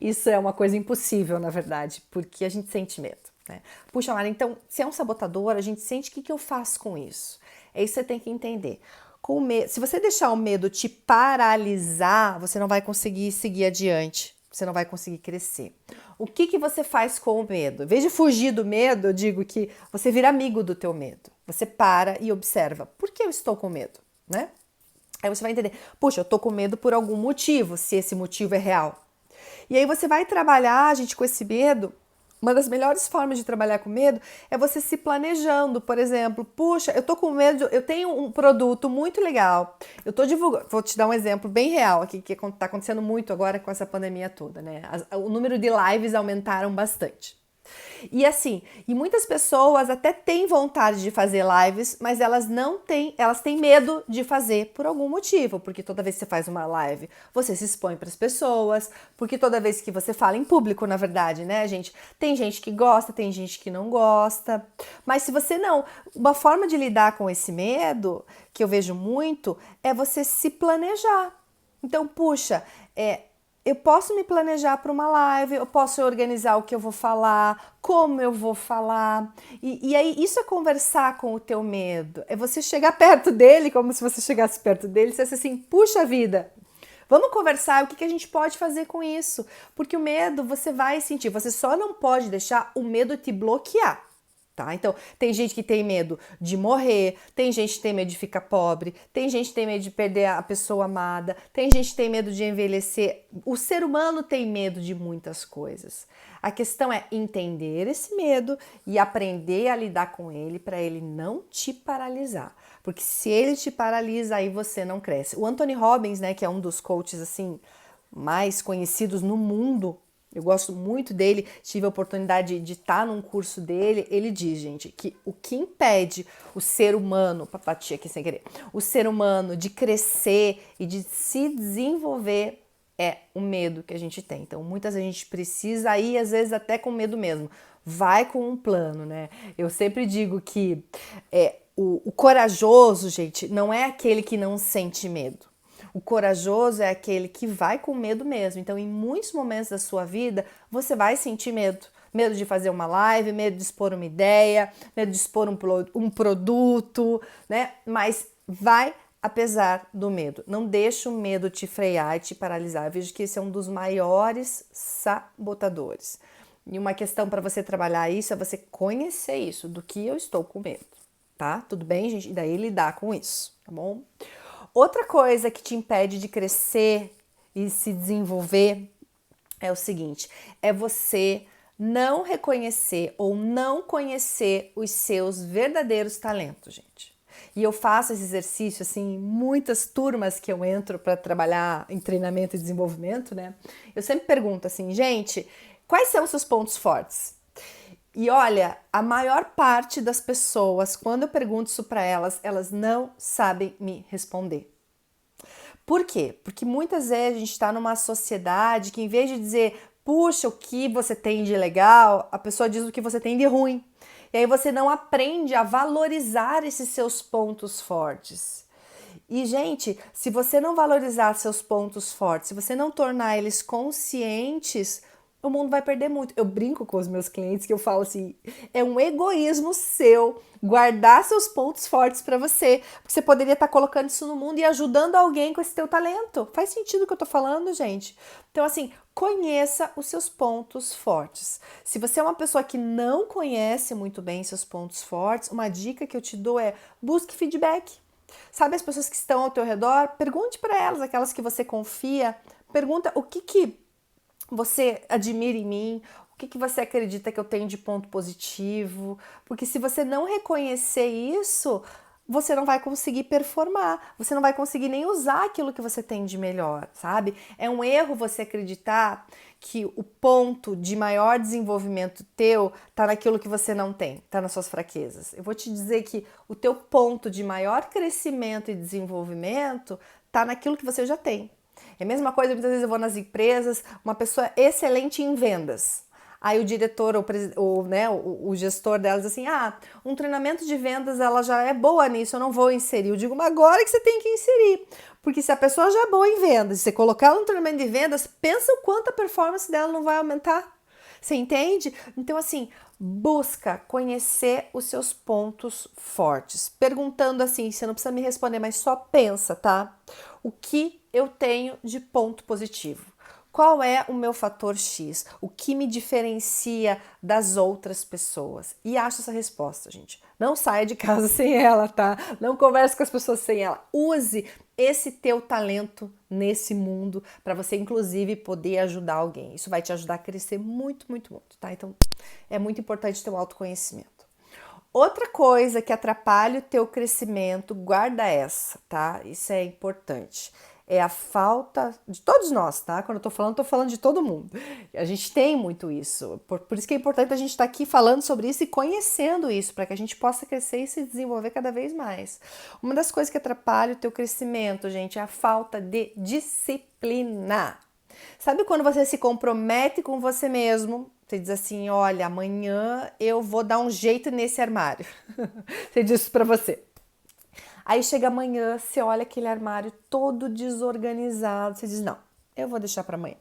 isso é uma coisa impossível, na verdade, porque a gente sente medo, né? Puxa, Mari, então, se é um sabotador, a gente sente, o que eu faço com isso? É isso que você tem que entender. Se você deixar o medo te paralisar, você não vai conseguir seguir adiante. Você não vai conseguir crescer. O que você faz com o medo? Em vez de fugir do medo, eu digo que você vira amigo do teu medo. Você para e observa. Por que eu estou com medo, né? Aí você vai entender. Puxa, eu estou com medo por algum motivo, se esse motivo é real. E aí você vai trabalhar, gente, com esse medo. Uma das melhores formas de trabalhar com medo é você se planejando. Por exemplo, puxa, eu tô com medo, eu tenho um produto muito legal, eu tô divulgando, vou te dar um exemplo bem real aqui, que tá acontecendo muito agora com essa pandemia toda, né? O número de lives aumentaram bastante. E assim, e muitas pessoas até têm vontade de fazer lives, mas elas não têm, elas têm medo de fazer por algum motivo, porque toda vez que você faz uma live, você se expõe para as pessoas, porque toda vez que você fala em público, na verdade, né, gente, tem gente que gosta, tem gente que não gosta. Mas se você não, uma forma de lidar com esse medo, que eu vejo muito, é você se planejar. Então, puxa, eu posso me planejar para uma live, eu posso organizar o que eu vou falar, como eu vou falar. E aí, isso é conversar com o teu medo. É você chegar perto dele, como se você chegasse perto dele e dissesse assim, puxa vida, vamos conversar, o que a gente pode fazer com isso? Porque o medo você vai sentir, você só não pode deixar o medo te bloquear. Tá? Então, tem gente que tem medo de morrer, tem gente que tem medo de ficar pobre, tem gente que tem medo de perder a pessoa amada, tem gente que tem medo de envelhecer. O ser humano tem medo de muitas coisas. A questão é entender esse medo e aprender a lidar com ele para ele não te paralisar. Porque se ele te paralisa, aí você não cresce. O Anthony Robbins, né, que é um dos coaches assim mais conhecidos no mundo, eu gosto muito dele, tive a oportunidade de estar num curso dele. Ele diz, gente, que o que impede o ser humano, bati aqui sem querer, o ser humano de crescer e de se desenvolver é o medo que a gente tem. Então, muitas vezes a gente precisa ir, às vezes até com medo mesmo. vai com um plano, né? Eu sempre digo que o corajoso, gente, não é aquele que não sente medo. O corajoso é aquele que vai com medo mesmo. Então, em muitos momentos da sua vida, você vai sentir medo. Medo de fazer uma live, medo de expor uma ideia, medo de expor um produto, né? Mas vai apesar do medo. Não deixa o medo te frear e te paralisar. Eu vejo que esse é um dos maiores sabotadores. E uma questão para você trabalhar isso é você conhecer isso, do que eu estou com medo, tá? Tudo bem, gente? E daí lidar com isso, tá bom? Outra coisa que te impede de crescer e se desenvolver é o seguinte, é você não reconhecer ou não conhecer os seus verdadeiros talentos, gente. E eu faço esse exercício, assim, em muitas turmas que eu entro para trabalhar em treinamento e desenvolvimento, né? Eu sempre pergunto assim, gente, quais são os seus pontos fortes? E olha, a maior parte das pessoas, quando eu pergunto isso para elas, elas não sabem me responder. Por quê? Porque muitas vezes a gente está numa sociedade que, em vez de dizer, puxa, o que você tem de legal, a pessoa diz o que você tem de ruim. E aí você não aprende a valorizar esses seus pontos fortes. E, gente, se você não valorizar seus pontos fortes, se você não tornar eles conscientes, o mundo vai perder muito. Eu brinco com os meus clientes que eu falo assim, é um egoísmo seu guardar seus pontos fortes para você, porque você poderia estar colocando isso no mundo e ajudando alguém com esse teu talento. Faz sentido o que eu tô falando, gente? Então, assim, conheça os seus pontos fortes. Se você é uma pessoa que não conhece muito bem seus pontos fortes, uma dica que eu te dou é busque feedback. Sabe as pessoas que estão ao teu redor? Pergunte para elas, aquelas que você confia, pergunta o que você admira em mim, o que você acredita que eu tenho de ponto positivo, porque se você não reconhecer isso, você não vai conseguir performar, você não vai conseguir nem usar aquilo que você tem de melhor, sabe? É um erro você acreditar que o ponto de maior desenvolvimento teu tá naquilo que você não tem, tá nas suas fraquezas. Eu vou te dizer que o teu ponto de maior crescimento e desenvolvimento tá naquilo que você já tem. É a mesma coisa, muitas vezes eu vou nas empresas, uma pessoa excelente em vendas. Aí o diretor, o gestor delas diz assim, um treinamento de vendas, ela já é boa nisso, eu não vou inserir. Eu digo, mas agora que você tem que inserir. Porque se a pessoa já é boa em vendas, se você colocar ela no treinamento de vendas, pensa o quanto a performance dela não vai aumentar. Você entende? Então, assim, busca conhecer os seus pontos fortes. Perguntando assim, você não precisa me responder, mas só pensa, tá? O que eu tenho de ponto positivo? Qual é o meu fator X? O que me diferencia das outras pessoas? E acha essa resposta, gente. Não saia de casa sem ela, tá? Não converse com as pessoas sem ela. Use esse teu talento nesse mundo para você, inclusive, poder ajudar alguém. Isso vai te ajudar a crescer muito, muito, muito, tá? Então, é muito importante ter um autoconhecimento. Outra coisa que atrapalha o teu crescimento, guarda essa, tá? Isso é importante. É a falta de todos nós, tá? Quando eu tô falando de todo mundo. A gente tem muito isso. Por isso que é importante a gente estar aqui falando sobre isso e conhecendo isso, para que a gente possa crescer e se desenvolver cada vez mais. Uma das coisas que atrapalha o teu crescimento, gente, é a falta de disciplina. Sabe quando você se compromete com você mesmo? Você diz assim, olha, amanhã eu vou dar um jeito nesse armário. Você diz isso pra você. Aí chega amanhã, você olha aquele armário todo desorganizado, você diz, não, eu vou deixar para amanhã.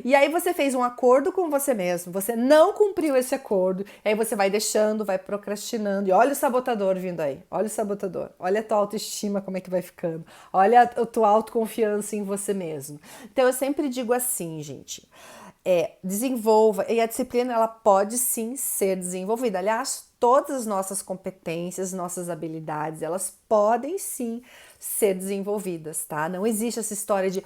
E aí você fez um acordo com você mesmo, você não cumpriu esse acordo, aí você vai deixando, vai procrastinando, e olha o sabotador vindo aí, olha o sabotador, olha a tua autoestima como é que vai ficando, olha a tua autoconfiança em você mesmo. Então eu sempre digo assim, gente, desenvolva, e a disciplina ela pode sim ser desenvolvida, aliás, todas as nossas competências, nossas habilidades, elas podem sim ser desenvolvidas, tá? Não existe essa história de,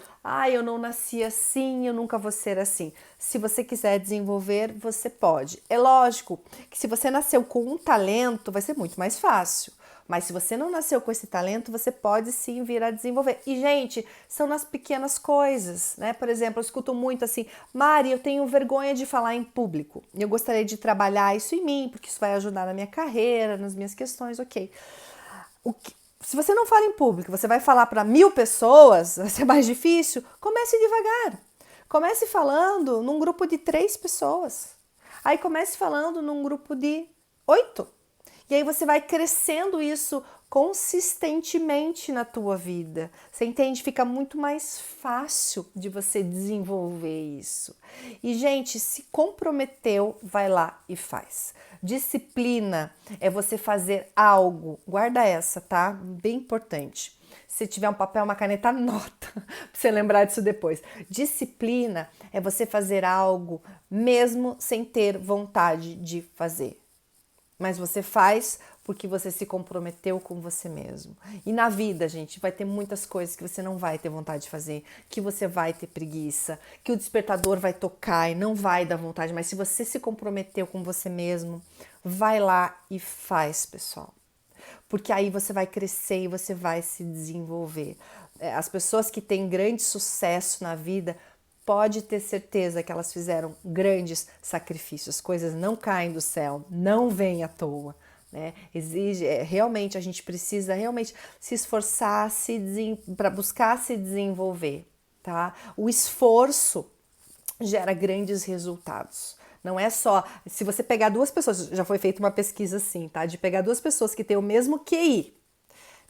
eu não nasci assim, eu nunca vou ser assim. Se você quiser desenvolver, você pode. É lógico que se você nasceu com um talento, vai ser muito mais fácil. Mas se você não nasceu com esse talento, você pode sim vir a desenvolver. E, gente, são nas pequenas coisas, né? Por exemplo, eu escuto muito assim, Mari, eu tenho vergonha de falar em público. Eu gostaria de trabalhar isso em mim, porque isso vai ajudar na minha carreira, nas minhas questões, ok. Se você não fala em público, você vai falar para 1000 pessoas, vai ser mais difícil, comece devagar. Comece falando num grupo de 3 pessoas. Aí comece falando num grupo de 8. E aí você vai crescendo isso consistentemente na tua vida. Você entende? Fica muito mais fácil de você desenvolver isso. E, gente, se comprometeu, vai lá e faz. Disciplina é você fazer algo. Guarda essa, tá? Bem importante. Se tiver um papel, uma caneta, anota, pra você lembrar disso depois. Disciplina é você fazer algo mesmo sem ter vontade de fazer. Mas você faz porque você se comprometeu com você mesmo. E na vida, gente, vai ter muitas coisas que você não vai ter vontade de fazer, que você vai ter preguiça, que o despertador vai tocar e não vai dar vontade. Mas se você se comprometeu com você mesmo, vai lá e faz, pessoal. Porque aí você vai crescer e você vai se desenvolver. As pessoas que têm grande sucesso na vida, pode ter certeza que elas fizeram grandes sacrifícios. Coisas não caem do céu, não vêm à toa. Né? Exige, realmente a gente precisa realmente se esforçar para buscar se desenvolver. Tá? O esforço gera grandes resultados. Não é só, se você pegar duas pessoas, já foi feita uma pesquisa assim, tá? De pegar duas pessoas que têm o mesmo QI,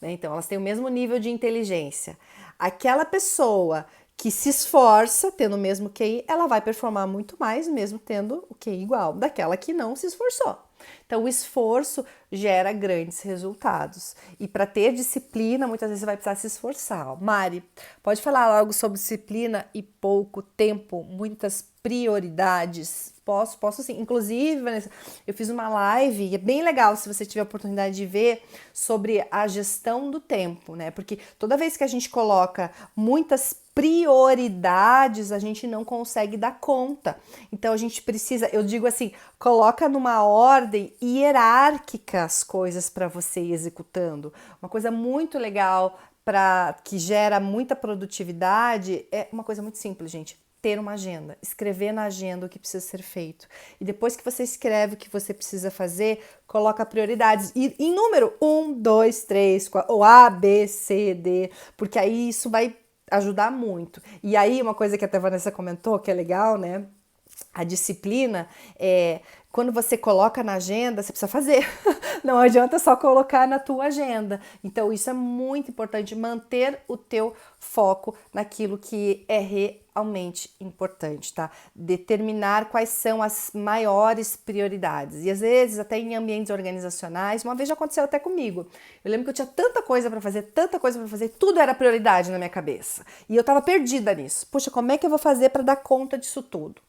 né? Então elas têm o mesmo nível de inteligência. Aquela pessoa que se esforça, tendo o mesmo QI, ela vai performar muito mais, mesmo tendo o QI igual, daquela que não se esforçou. Então, o esforço gera grandes resultados. E para ter disciplina, muitas vezes você vai precisar se esforçar. Mari, pode falar algo sobre disciplina e pouco tempo, muitas prioridades? Posso sim. Inclusive, Vanessa, eu fiz uma live, e é bem legal se você tiver a oportunidade de ver, sobre a gestão do tempo, né? Porque toda vez que a gente coloca muitas prioridades, a gente não consegue dar conta. Então a gente precisa, eu digo assim, coloca numa ordem hierárquica as coisas para você ir executando. Uma coisa muito legal que gera muita produtividade é uma coisa muito simples, gente. Ter uma agenda, escrever na agenda o que precisa ser feito. E depois que você escreve o que você precisa fazer, coloca prioridades. E em número 1, 2, 3, 4, ou A, B, C, D, porque aí isso vai ajudar muito. E aí, uma coisa que até a Vanessa comentou, que é legal, né? A disciplina é quando você coloca na agenda, você precisa fazer. Não adianta só colocar na tua agenda. Então, isso é muito importante, manter o teu foco naquilo que é realmente importante, tá? Determinar quais são as maiores prioridades. E às vezes, até em ambientes organizacionais, uma vez já aconteceu até comigo. Eu lembro que eu tinha tanta coisa para fazer, tudo era prioridade na minha cabeça. E eu tava perdida nisso. Puxa, como é que eu vou fazer para dar conta disso tudo?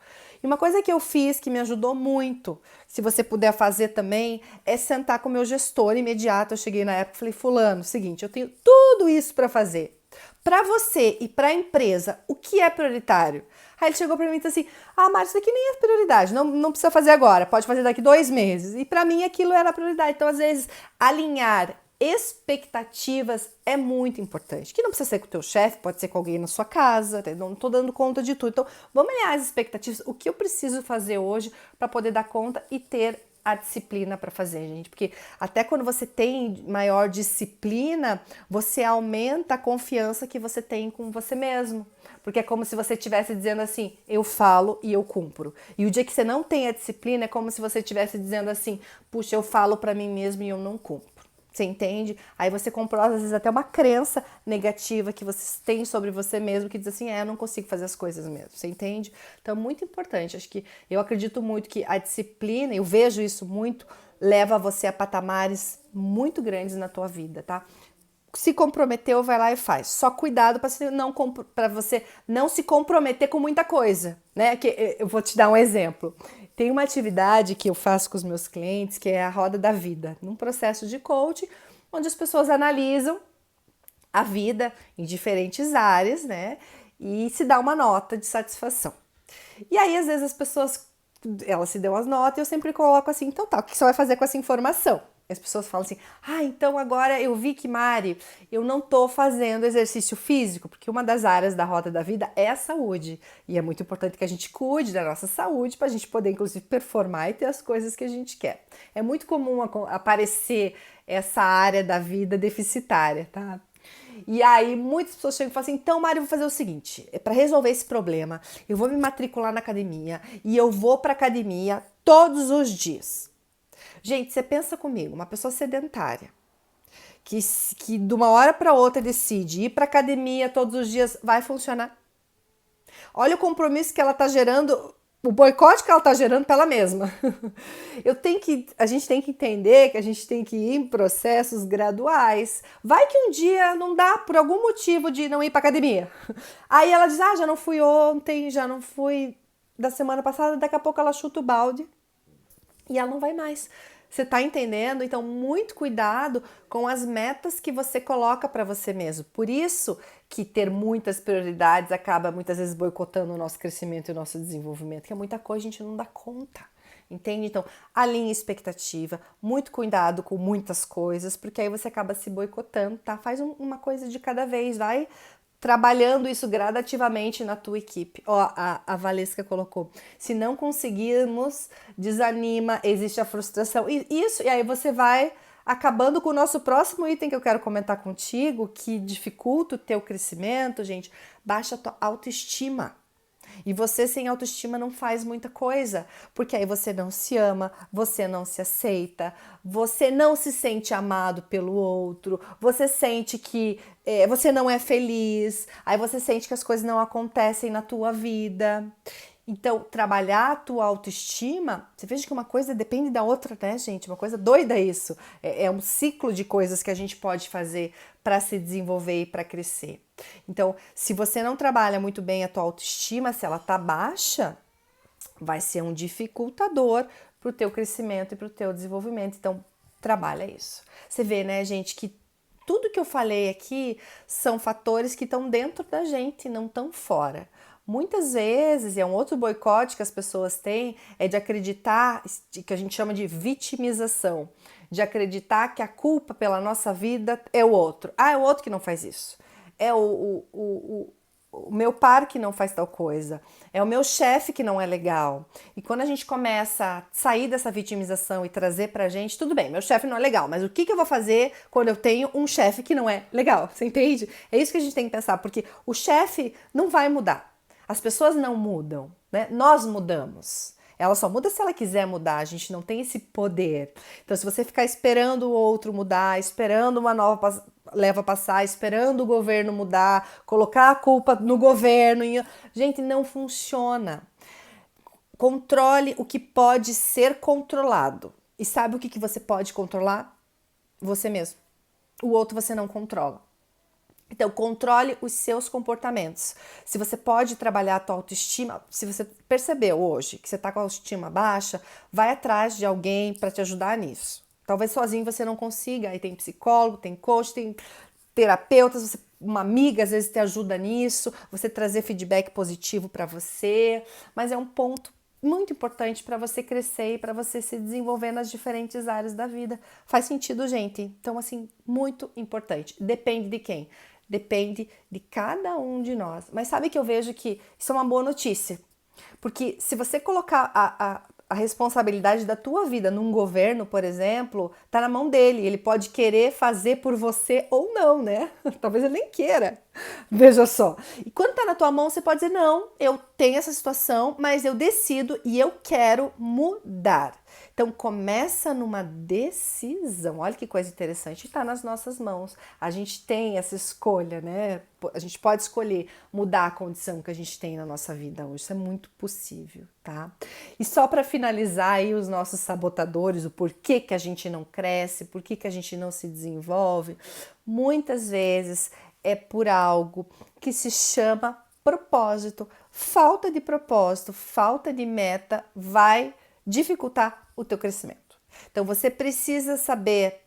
E uma coisa que eu fiz que me ajudou muito, se você puder fazer também, é sentar com o meu gestor imediato. Eu cheguei na época e falei, fulano, seguinte, eu tenho tudo isso para fazer. Para você e para a empresa, o que é prioritário? Aí ele chegou para mim e disse assim, Márcia, isso aqui nem é prioridade, não precisa fazer agora, pode fazer daqui 2 meses. E para mim aquilo era prioridade. Então, às vezes, alinhar expectativas é muito importante, que não precisa ser com o teu chefe, pode ser com alguém na sua casa, não estou dando conta de tudo. Então, vamos alinhar as expectativas, o que eu preciso fazer hoje para poder dar conta e ter a disciplina para fazer, gente, porque até quando você tem maior disciplina, você aumenta a confiança que você tem com você mesmo, porque é como se você estivesse dizendo assim, eu falo e eu cumpro. E o dia que você não tem a disciplina, é como se você estivesse dizendo assim, puxa, eu falo para mim mesmo e eu não cumpro. Você entende? Aí você comprova, às vezes, até uma crença negativa que você tem sobre você mesmo, que diz assim, eu não consigo fazer as coisas mesmo. Você entende? Então, muito importante. Acho que eu acredito muito que a disciplina, eu vejo isso muito, leva você a patamares muito grandes na tua vida, tá? Se comprometeu, vai lá e faz. Só cuidado para você não se comprometer com muita coisa, né? Que eu vou te dar um exemplo. Tem uma atividade que eu faço com os meus clientes, que é a roda da vida, num processo de coaching, onde as pessoas analisam a vida em diferentes áreas, né? E se dá uma nota de satisfação. E aí, às vezes, as pessoas, elas se dão as notas e eu sempre coloco assim, então tá, o que você vai fazer com essa informação? As pessoas falam assim, então agora eu vi que, Mari, eu não tô fazendo exercício físico, porque uma das áreas da roda da vida é a saúde. E é muito importante que a gente cuide da nossa saúde para a gente poder, inclusive, performar e ter as coisas que a gente quer. É muito comum aparecer essa área da vida deficitária, tá? E aí muitas pessoas chegam e falam assim, então Mari, eu vou fazer o seguinte, para resolver esse problema, eu vou me matricular na academia e eu vou para academia todos os dias. Gente, você pensa comigo, uma pessoa sedentária, que de uma hora para outra decide ir para academia todos os dias, vai funcionar? Olha o compromisso que ela está gerando, o boicote que ela está gerando para ela mesma. A gente tem que entender que a gente tem que ir em processos graduais. Vai que um dia não dá por algum motivo de não ir para academia. Aí ela diz, já não fui ontem, já não fui da semana passada, daqui a pouco ela chuta o balde e ela não vai mais. Você tá entendendo? Então, muito cuidado com as metas que você coloca para você mesmo. Por isso que ter muitas prioridades acaba muitas vezes boicotando o nosso crescimento e o nosso desenvolvimento, que é muita coisa, a gente não dá conta. Entende? Então, alinhe expectativa, muito cuidado com muitas coisas, porque aí você acaba se boicotando, tá? Faz uma coisa de cada vez, vai trabalhando isso gradativamente na tua equipe. Ó, a Valesca colocou, se não conseguirmos, desanima, existe a frustração. E aí você vai acabando com o nosso próximo item que eu quero comentar contigo, que dificulta o teu crescimento, gente, baixa a tua autoestima. E você sem autoestima não faz muita coisa, porque aí você não se ama, você não se aceita, você não se sente amado pelo outro, você sente que você não é feliz, aí você sente que as coisas não acontecem na tua vida. Então, trabalhar a tua autoestima, você veja que uma coisa depende da outra, né, gente? Uma coisa doida isso. É um ciclo de coisas que a gente pode fazer para se desenvolver e para crescer. Então, se você não trabalha muito bem a tua autoestima, se ela tá baixa, vai ser um dificultador para o teu crescimento e para o teu desenvolvimento. Então, trabalha isso. Você vê, né, gente, que tudo que eu falei aqui são fatores que estão dentro da gente, não estão fora. Muitas vezes, e é um outro boicote que as pessoas têm, é de acreditar, que a gente chama de vitimização, de acreditar que a culpa pela nossa vida é o outro. É o outro que não faz isso. É o meu par que não faz tal coisa. É o meu chefe que não é legal. E quando a gente começa a sair dessa vitimização e trazer pra gente, tudo bem, meu chefe não é legal, mas o que eu vou fazer quando eu tenho um chefe que não é legal? Você entende? É isso que a gente tem que pensar, porque o chefe não vai mudar. As pessoas não mudam, né? Nós mudamos. Ela só muda se ela quiser mudar, a gente não tem esse poder. Então, se você ficar esperando o outro mudar, esperando uma nova leva passar, esperando o governo mudar, colocar a culpa no governo, gente, não funciona. Controle o que pode ser controlado. E sabe o que você pode controlar? Você mesmo. O outro você não controla. Então, controle os seus comportamentos. Se você pode trabalhar a tua autoestima, se você percebeu hoje que você está com a autoestima baixa, vai atrás de alguém para te ajudar nisso. Talvez sozinho você não consiga, aí tem psicólogo, tem coach, tem terapeutas, uma amiga às vezes te ajuda nisso, você trazer feedback positivo para você, mas é um ponto muito importante para você crescer e para você se desenvolver nas diferentes áreas da vida. Faz sentido, gente? Então, assim, muito importante. Depende de quem? Depende de cada um de nós. Mas sabe que eu vejo que isso é uma boa notícia? Porque se você colocar a responsabilidade da tua vida num governo, por exemplo, tá na mão dele. Ele pode querer fazer por você ou não, né? Talvez ele nem queira. Veja só. E quando tá na tua mão, você pode dizer, não, eu tenho essa situação, mas eu decido e eu quero mudar. Então, começa numa decisão. Olha que coisa interessante. Está nas nossas mãos. A gente tem essa escolha, né? A gente pode escolher mudar a condição que a gente tem na nossa vida hoje. Isso é muito possível, tá? E só para finalizar aí os nossos sabotadores, o porquê que a gente não cresce, porquê que a gente não se desenvolve, muitas vezes é por algo que se chama propósito. Falta de propósito, falta de meta vai dificultar o teu crescimento. Então você precisa saber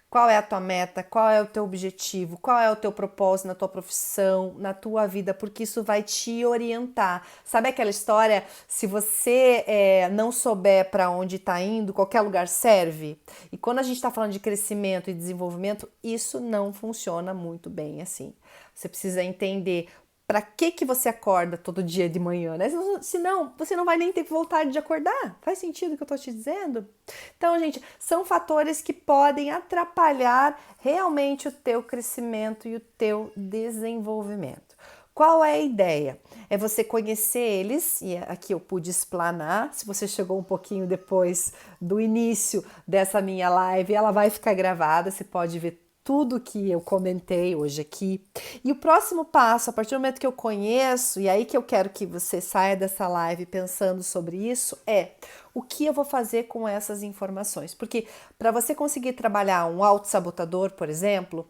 qual é a tua meta, qual é o teu objetivo, qual é o teu propósito na tua profissão, na tua vida, porque isso vai te orientar. Sabe aquela história, se você não souber para onde está indo, qualquer lugar serve? E quando a gente está falando de crescimento e desenvolvimento, isso não funciona muito bem assim. Você precisa entender Para que você acorda todo dia de manhã, né? Senão, você não vai nem ter vontade de acordar. Faz sentido o que eu tô te dizendo? Então, gente, são fatores que podem atrapalhar realmente o teu crescimento e o teu desenvolvimento. Qual é a ideia? É você conhecer eles, e aqui eu pude explanar. Se você chegou um pouquinho depois do início dessa minha live, ela vai ficar gravada, você pode ver tudo que eu comentei hoje aqui. E o próximo passo, a partir do momento que eu conheço, e aí que eu quero que você saia dessa live pensando sobre isso, é o que eu vou fazer com essas informações. Porque para você conseguir trabalhar um autossabotador, por exemplo,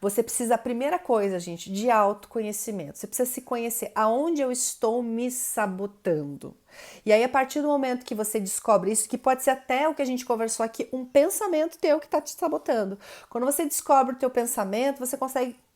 você precisa, a primeira coisa, gente, de autoconhecimento. Você precisa se conhecer aonde eu estou me sabotando. E aí, a partir do momento que você descobre isso, que pode ser até o que a gente conversou aqui, um pensamento teu que está te sabotando. Quando você descobre o teu pensamento, você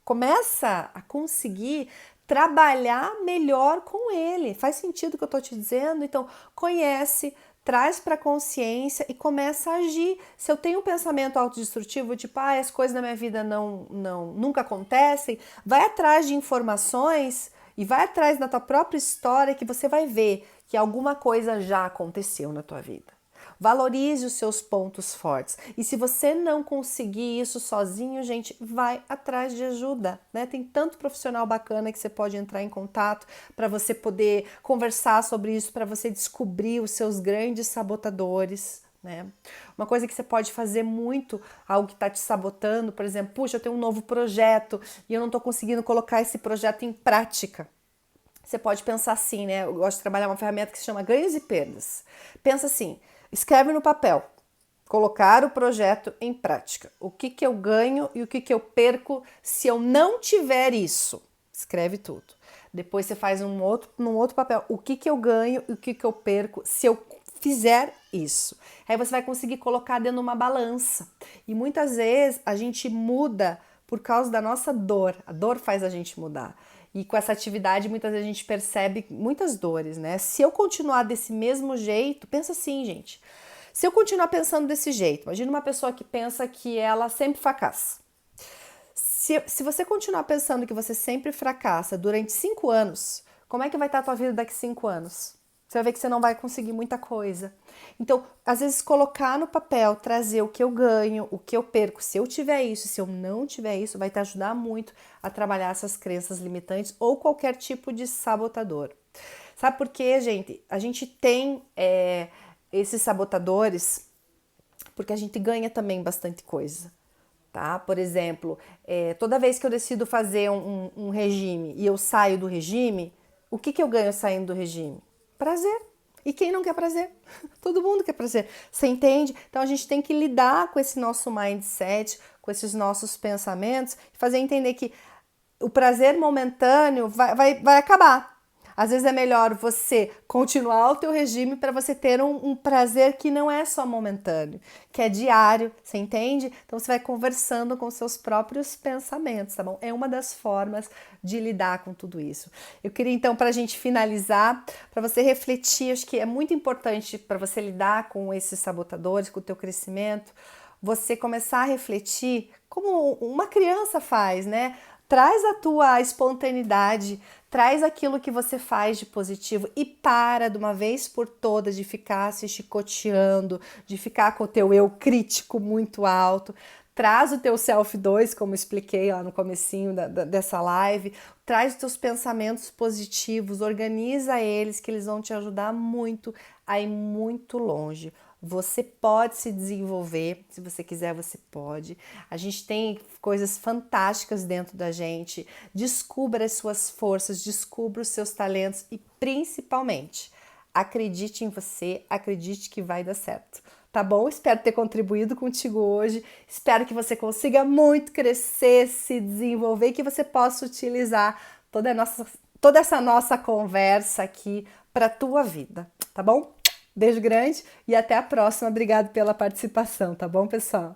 começa a conseguir trabalhar melhor com ele. Faz sentido o que eu estou te dizendo? Então, conhece, traz para a consciência e começa a agir. Se eu tenho um pensamento autodestrutivo, tipo, as coisas na minha vida nunca acontecem, vai atrás de informações e vai atrás da tua própria história que você vai ver que alguma coisa já aconteceu na tua vida. Valorize os seus pontos fortes. E se você não conseguir isso sozinho, gente, vai atrás de ajuda, né? Tem tanto profissional bacana que você pode entrar em contato para você poder conversar sobre isso, para você descobrir os seus grandes sabotadores, né? Uma coisa que você pode fazer muito, algo que está te sabotando, por exemplo, puxa, eu tenho um novo projeto e eu não estou conseguindo colocar esse projeto em prática. Você pode pensar assim, né? Eu gosto de trabalhar uma ferramenta que se chama ganhos e perdas. Pensa assim, escreve no papel, colocar o projeto em prática. O que eu ganho e o que eu perco se eu não tiver isso? Escreve tudo. Depois você faz num outro papel, o que eu ganho e o que eu perco se eu fizer isso. Aí você vai conseguir colocar dentro de uma balança. E muitas vezes a gente muda por causa da nossa dor. A dor faz a gente mudar. E com essa atividade, muitas vezes a gente percebe muitas dores, né? Se eu continuar desse mesmo jeito, pensa assim, gente. Se eu continuar pensando desse jeito, imagina uma pessoa que pensa que ela sempre fracassa. Se você continuar pensando que você sempre fracassa durante 5 anos, como é que vai estar a tua vida daqui a 5 anos? Você vai ver que você não vai conseguir muita coisa. Então, às vezes, colocar no papel, trazer o que eu ganho, o que eu perco, se eu tiver isso, se eu não tiver isso, vai te ajudar muito a trabalhar essas crenças limitantes ou qualquer tipo de sabotador. Sabe por quê, gente? A gente tem esses sabotadores porque a gente ganha também bastante coisa. Tá? Por exemplo, toda vez que eu decido fazer um regime e eu saio do regime, o que eu ganho saindo do regime? Prazer. E quem não quer prazer? Todo mundo quer prazer. Você entende? Então a gente tem que lidar com esse nosso mindset, com esses nossos pensamentos, e fazer entender que o prazer momentâneo vai acabar. Às vezes é melhor você continuar o teu regime para você ter um prazer que não é só momentâneo, que é diário, você entende? Então você vai conversando com seus próprios pensamentos, tá bom? É uma das formas de lidar com tudo isso. Eu queria então, para a gente finalizar, para você refletir, acho que é muito importante para você lidar com esses sabotadores, com o teu crescimento, você começar a refletir como uma criança faz, né? Traz a tua espontaneidade, traz aquilo que você faz de positivo e para de uma vez por todas de ficar se chicoteando, de ficar com o teu eu crítico muito alto. Traz o teu self 2, como expliquei lá no comecinho dessa live, traz os teus pensamentos positivos, organiza eles que eles vão te ajudar muito a ir muito longe. Você pode se desenvolver, se você quiser, você pode. A gente tem coisas fantásticas dentro da gente. Descubra as suas forças, descubra os seus talentos e, principalmente, acredite em você, acredite que vai dar certo. Tá bom? Espero ter contribuído contigo hoje. Espero que você consiga muito crescer, se desenvolver e que você possa utilizar toda essa nossa conversa aqui para a tua vida, tá bom? Beijo grande e até a próxima. Obrigado pela participação, tá bom, pessoal?